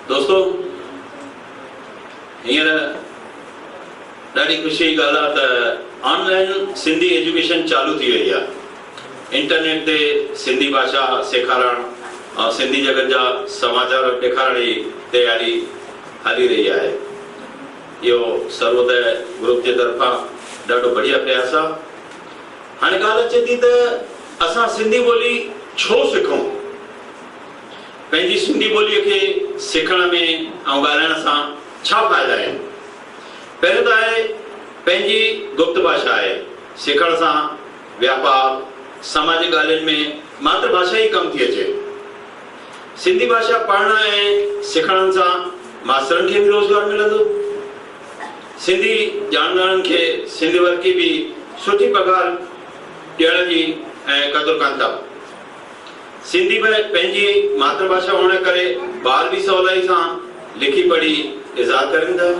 दोस्तों, हींअर ॾाढी ख़ुशी जी ॻाल्हि आहे त ऑनलाइन सिंधी एजुकेशन चालू थी वई आहे। इंटरनेट ते सिंधी भाषा सेखारण ऐं सिंधी जगत जा समाचार ॾेखारण जी तयारी हली रही आहे। इहो सर्वोदय ग्रुप जे तरफ़ां ॾाढो बढ़िया प्रयास आहे। हाणे ॻाल्हि अचे थी त असां सिंधी ॿोली छो सिखूं? पंहिंजी सिंधी ॿोलीअ खे सिखण में ऐं ॻाल्हाइण सां छा फ़ाइदा आहिनि? पहिरियों त आहे पंहिंजी गुप्त भाषा आहे। सिखण सां व्यापार सामाजिक ॻाल्हियुनि में मातृभाषा ई कम थी अचे। सिंधी भाषा पढ़ण ऐं सिखण सां मास्तरनि खे बि रोज़गार मिलंदो। सिंधी ॼाणंदड़नि खे सिंधी वर्की बि सुठी पघार ॾियण जी ऐं क़दुरु कनि था। सिंधी पंहिंजी मातृभाषा हुअण करे ॿार बि सवलाई सां लिखी पढ़ी इज़ाद करनि था।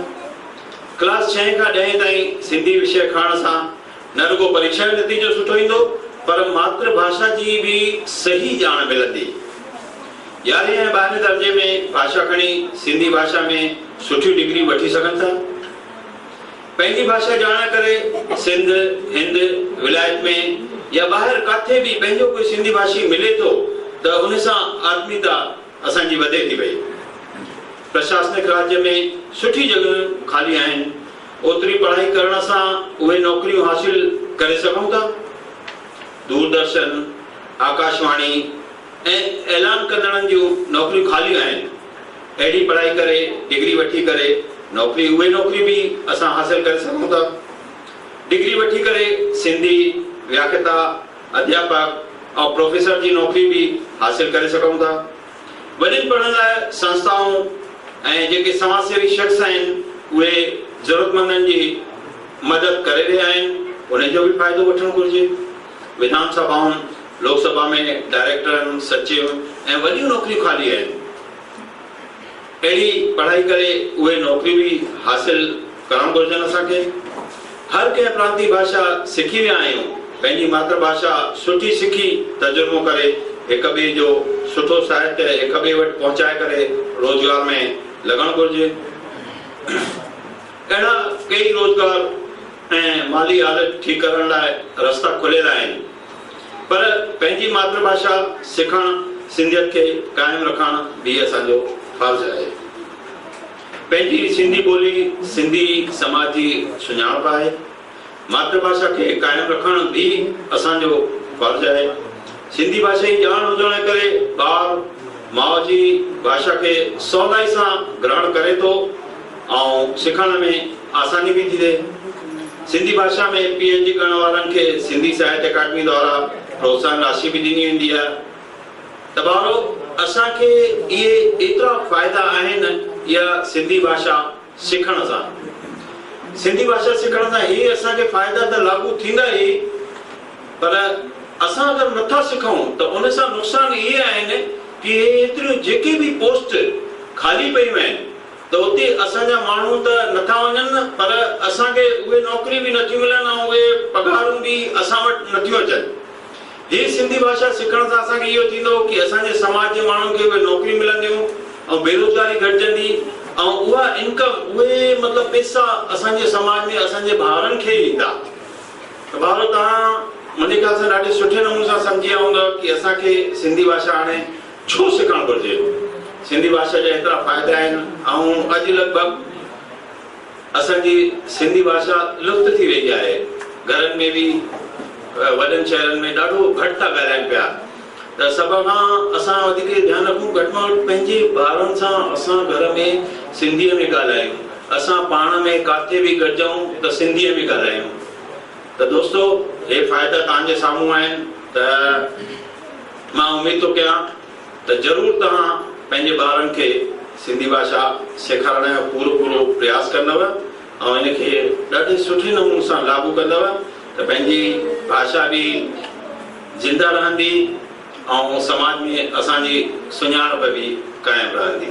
क्लास 6 खां 10 ताईं सिंधी विषय खणण सां न रुगो परीक्षा जो नतीजो सुठो ईंदो, पर मातृभाषा जी बि सही ॼाण मिलंदी। 11 ऐं 12 दर्जे में भाषा खणी सिंधी भाषा में सुठी डिग्री वठी सघनि था। पंहिंजी भाषा ॼाण करे सिंध, हिंद, विलायत में या ॿाहिरि किथे बि पंहिंजो कोई सिंधी भाषी मिले थो त उन सां आत्मीयता असांजी वधे थी वई। प्रशासनिक राज्य में सुठी जॻहियूं ख़ाली आहिनि। ओतिरी पढ़ाई करण सां उहे नौकरियूं हासिल करे सघूं था। दूरदर्शन, आकाशवाणी ऐं ऐलान कंदड़नि जूं नौकरियूं ख़ाली आहिनि। अहिड़ी पढ़ाई करे डिग्री वठी करे उहे नौकरी बि असां हासिल करे सघूं था। डिग्री वठी करे सिंधी व्याख्याता, अध्यापक और प्रोफेसर जी नौकरी भी हासिल करे सघूं था। वॾनि पढ़ण लाइ संस्थाऊं ऐं जेके समाजसेवी शख्स आहिनि उहे ज़रूरतमंदनि जी मदद करे रहिया आहिनि। उन जो भी फ़ाइदो वठणु घुरिजे। विधान सभाउनि, लोकसभा में डायरेक्टरनि, सचिव ऐं वॾियूं नौकरियूं ख़ाली आहिनि। अहिड़ी पढ़ाई करे उहे नौकरी भी हासिल करणु घुरिजनि। असांखे हर कंहिं प्रांतीय भाषा सिखी विया आहियूं। पंहिंजी मातृभाषा सुठी सिखी तजुर्बो करे हिक ॿिए जो सुठो साहित्य हिक ॿिए वटि पहुचाए करे रोज़गार में लॻणु घुरिजे। अहिड़ा कई रोज़गार ऐं माली हालत ठीकु करण लाइ रस्ता खुलियल आहिनि, पर पंहिंजी मातृभाषा सिखणु, सिंधियत खे क़ाइमु रखणु भी असांजो फर्ज़ आहे। पंहिंजी सिंधी ॿोली सिंधी समाज जी सुञाणप आहे। मातृभाषा खे क़ाइमु रखणु भी असांजो फर्ज़ आहे। सिंधी भाषा जी ॼाण हुजण करे ॿार माउ जी भाषा खे सवलाई सां ग्रहण करे थो ऐं सिखण में आसानी भी थी थिए। सिंधी भाषा में PhD करण वारनि खे सिंधी साहित्य अकादमी द्वारा प्रोत्साहन राशि भी ॾिनी वेंदी आहे। त भाउरो, असांखे इहे एतिरा फ़ाइदा आहिनि इहा सिंधी भाषा सिखण सां। सिंधी भाषा सिखण सां इहे असांखे फ़ाइदा त लागू थींदा ई, पर असां अगरि नथा सिखूं त उन सां नुक़सान इहे आहिनि कि एतिरियूं जेके भी पोस्ट ख़ाली पयूं आहिनि त उते असांजा माण्हू त नथा वञनि, पर असांखे उहे नौकरी भी नथियूं मिलनि ऐं उहे पघारूं भी असां वटि नथियूं अचनि। हीअ सिंधी भाषा सिखण सां असांखे इहो थींदो कि असांजे समाज जे माण्हुनि खे उहे नौकरी मिलंदियूं ऐं बेरोज़गारी घटिजंदी ऐं उहा इनकम, उहे मतिलबु पैसा असांजे समाज में असांजे ॿारनि खे ईंदा। त भाउरो, तव्हां मुंहिंजे ख़्याल सां ॾाढे सुठे नमूने सां सम्झी विया हूंदव कि असांखे सिंधी भाषा हाणे छो सिखणु घुरिजे। सिंधी भाषा जा एतिरा फ़ाइदा आहिनि ऐं अॼु लॻभॻि असांजी सिंधी भाषा लुप्त थी वई आहे। घरनि में भी वॾनि शहरनि में ॾाढो घटि था ॻाल्हाइनि पिया। त सभ खां असां वधीक ध्यानु रखूं, घटि में घटि पंहिंजे ॿारनि सां असां घर में सिंधीअ में ॻाल्हायूं। असां पाण में काथे भी गॾिजूं त सिंधीअ में ॻाल्हायूं। त दोस्तो, हे फ़ाइदा तव्हांजे साम्हूं आहिनि। त मां उमेद थो कयां त ज़रूरु तव्हां पंहिंजे ॿारनि खे सिंधी भाषा सेखारण जो पूरो प्रयास कंदव ऐं इनखे ॾाढे सुठे नमूने सां लागू कंदव त पंहिंजी भाषा भी जिंदा रहंदी ऐं समाज में असांजी सुञाणप भी क़ाइमु रहंदी।